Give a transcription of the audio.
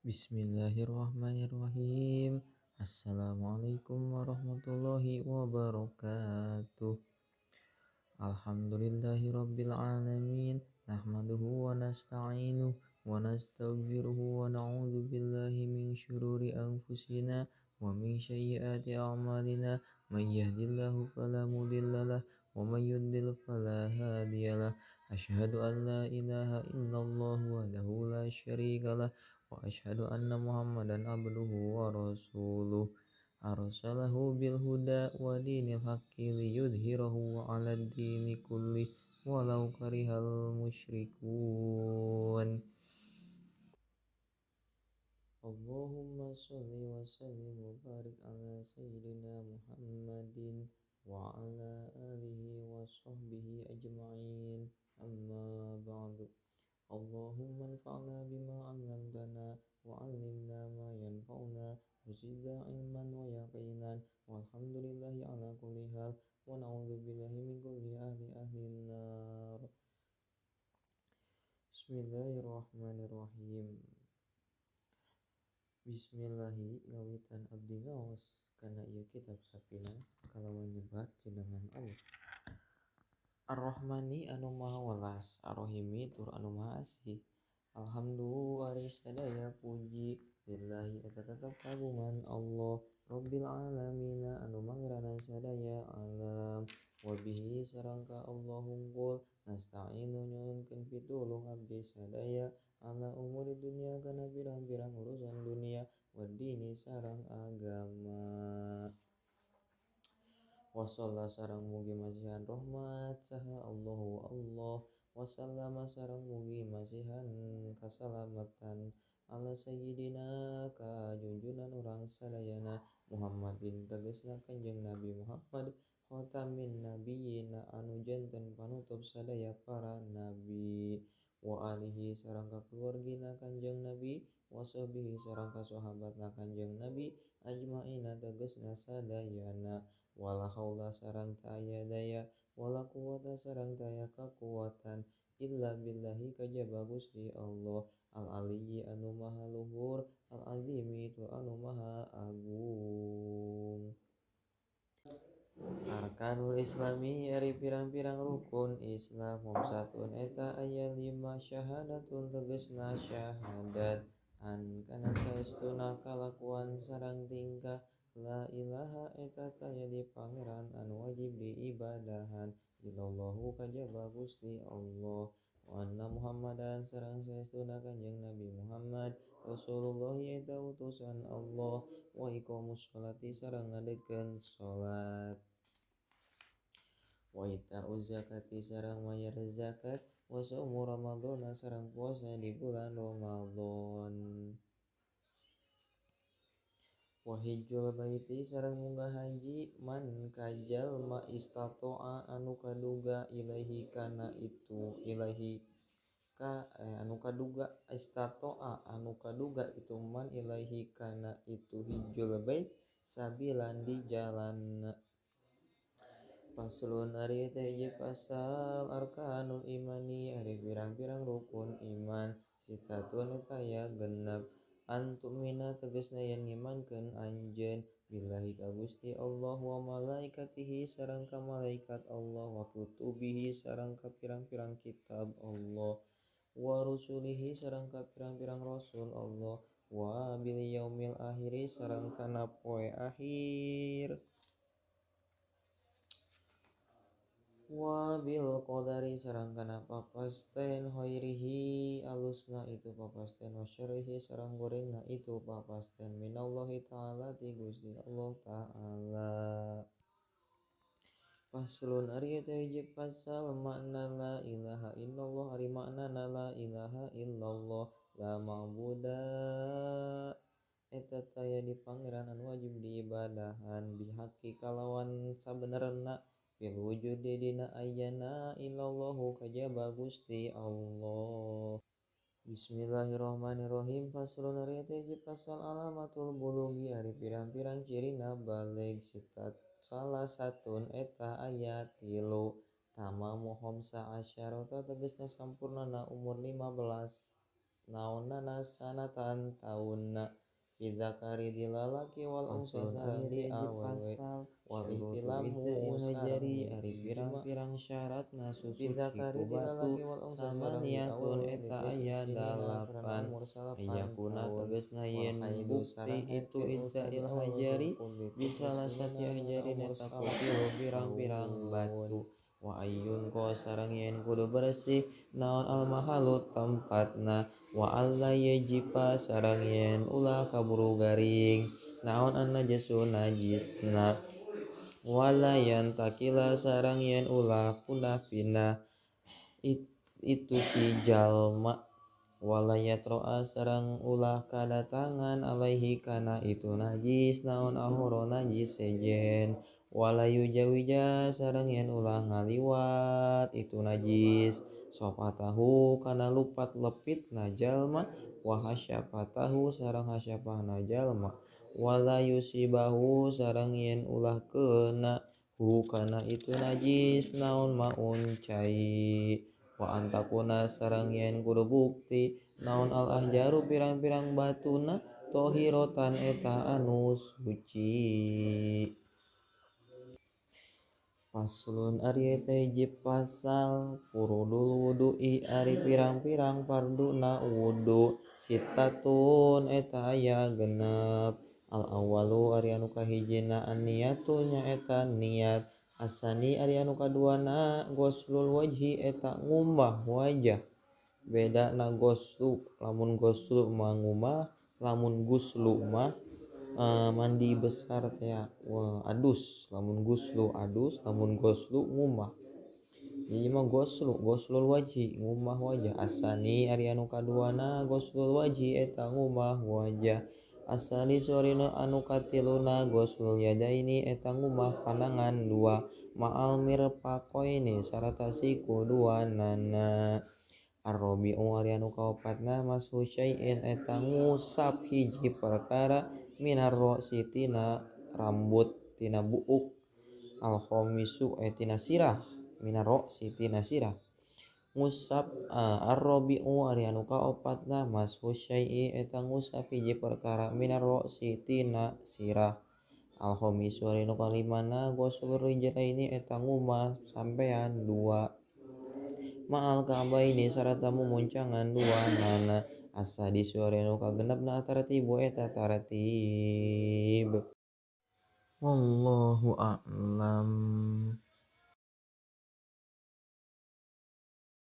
Bismillahirrahmanirrahim. Assalamualaikum warahmatullahi wabarakatuh. Alhamdulillahi rabbil alamin. Nahmaduhu wa nasta'inuhu wa nastaghfiruhu wa na'udzu billahi min syururi anfusina wa min sayyiati a'malina. May yahdihillahu fala mudhillalah wa may yudlil fala hadiyalah. Asyhadu an la ilaha illallah wahdahu la syarikalah wa asyhadu anna Muhammadan abduhu wa rasuluh. Arsalahu bil huda wa dinil haqqi liyudhhirahu 'alad dini kulli walau karihal musyrikun. Allahumma sholli wa sallim wa barik ala sayyidina Muhammadin wa ala alihi wa sahbihi ajma'in. Amma ba'du. Allahumma anfa'na bima 'allamtana wa 'allimna ma yanfa'una wa zidna ilman wa yaqinan walhamdulillahi ala kulli hal wa na'udzu billahi min kulli ahlin nar. Bismillahirrahmanirrahim. Bismillahi ngawitan abdi ngaos kana ieu kitab sapina kalawan nyebat jenengan Allah. Ar-Rahmani anu maha welas, Ar-Rahimi tur anu maha asih. Alhamdulillah ari sadaya puji lillahi eta tetep kagungan Allah Rabbil alamin anu manggaranan sadaya alam. Wa bihi sareng ka Allah unggul nasta'inu nyuhunkeun pitulung abdi sadaya ala umuri dunya kana pirang-pirang urusan dunia wa dini sareng agama. Wasalla sareng mugi masihan rahmat saha Allahu Allah wasallama sareng mugi masihan kasalamatan ala sayyidina ka junjunan urang sadayana Muhammadin tegasna Kanjeng Nabi Muhammad khatamin nabiyyin anu janten panutup sadaya para nabi wa alihi sareng kakeluargina Kanjeng Nabi wa sahbihi sareng ka sahabatna Kanjeng Nabi ajmaina tegasna sadayana. Wala haula sareng teu aya daya wala quwwata sareng teu aya kakuwatan illa billahi kajaba Gusti Allah al-aliyyi anu maha luhur al-azimi tur anu maha agung. Arkanul Islami ari pirang-pirang rukun Islam satun eta aya 5 syahadatun tegasna syahadat an kana saestuna kalakuan sareng tingkah la ilaha eta tayadi pangeran anu wajib diibadahan illallahu kajaba Gusti Allah wa anna Muhammadan sareng saestuna Kanjeng Nabi Muhammad Rasulullah eta utusan Allah wa iqamus sholati sareng ngadegkeun salat wa ita'uz zakati sareng mayar zakat wa saumu ramadhana sareng puasa di bulan Ramadan wa hijjul baiti sareng munggah haji man kajalma istato'a anu kaduga ilaihi kana itu ilaihi ka anu kaduga istato'a anu kaduga itu man ilaihi kana itu hijjul bait sabilan di jalan. Paslun ari teh hiji pasal arkanul imani ari pirang-pirang rukun iman sitatun kaya genep antumina tegasna yen ngimankeun anjeun billahi ka Gusti Allah wa malaikatihi sareng ka malaikat Allah wa kutubihi sareng ka pirang-pirang kitab Allah wa rusulihi sareng ka pirang-pirang rasul Allah wa bil yaumil akhiri sareng kana poe akhir wa bil qadari sareng kana papasten khairihi alusna itu papasten wa syarrihi sareng gorengna itu papasten minallahi ta'ala ti Gusti Allah ta'ala. Paslun ari eta hiji pasal makna la ilaha illallah ari maknana la ilaha illallah la ma'buda eta tayadi pangeran anu wajib diibadahan bihaqqi kalawan sabenerna bil wujudi dina ayyana illallahu kajaba Gusti Allah. Bismillahirrahmanirrahim. Faslun ari teh hiji pasal alamatul bulughi ari pirang-pirang cirina balig sitat salah satun eta aya 3 tamamu khamsa asyarata tegasna sampurnana umur 15 naonnana sanatan taunna bidzakari di lalaki wal unsa sareng di awewe wal ihtilamu hajari ari pirang-pirang syaratna susuci ku batu samaniyatun eta aya dalapan ayakuna tegasna yen bukti itu ijza'il hajari bisalah sati hajari neta ku pirang-pirang batu wa ayyun ko sareng yen kudu bersih naon al mahalu tempatna wa alla yajiba sareng yen ulah kaburu garing naon an najasu najisna wala yantakila sareng yen ulah punah pindah itu si jalma wala yatro'a sareng ulah kadatangan alaihi kana itu najis naon ahoro najis sejen wala yujawija sareng yen ulah ngaliwat itu najis sopatahu kana lupat lepitna jalma wa hasyafatahu sareng hasyafahna jalma wala yusibahu sareng yen ulah keuna hu kana itu najis naon maun cai wa antakuna sareng yen kudu bukti naon al ahjaru pirang-pirang batuna tohirotan eta anu suci. Faslun ari eta hiji pasal furudul wudu'i ari pirang-pirang farduna wudu sitatun eta aya genep al awalu ari anu kahijina an-niyatu nyaeta niat asani ari anu kaduana ghuslul wajhi eta ngumbah wajah beda na ghuslu lamun ghuslu mah ngumbah lamun guslu mah mandi besar teh adus lamun guslu adus lamun ghuslu ngumbah ieu mah ghuslul wajhi ngumbah wajah asani ari anu kaduana ghuslul wajhi eta ngumbah wajah asali sorina anu katiluna ghuslul yadaini eta ngumbah pandangan dua ma'al mirfaqaini sarta siku duanana ar-rabi'u ari anu kaopatna mashu syai'in eta ngusap hiji perkara minar ra'si tina rambut tina buuk al-khamisu tina sirah minar ra'si tina sirah ngusap ar-rabi'u ari anu kaopatna mashu syai'i eta ngusap hiji perkara minar ra'si tina sirah al-khamisu ari anu kalimana ghuslur rijlaini eta ngumbah sampean dua ma'al ka'baini sarta mumuncangan duanana as-sadisu ari anu kagenepna at-tartibu eta tartib wallahu a'lam.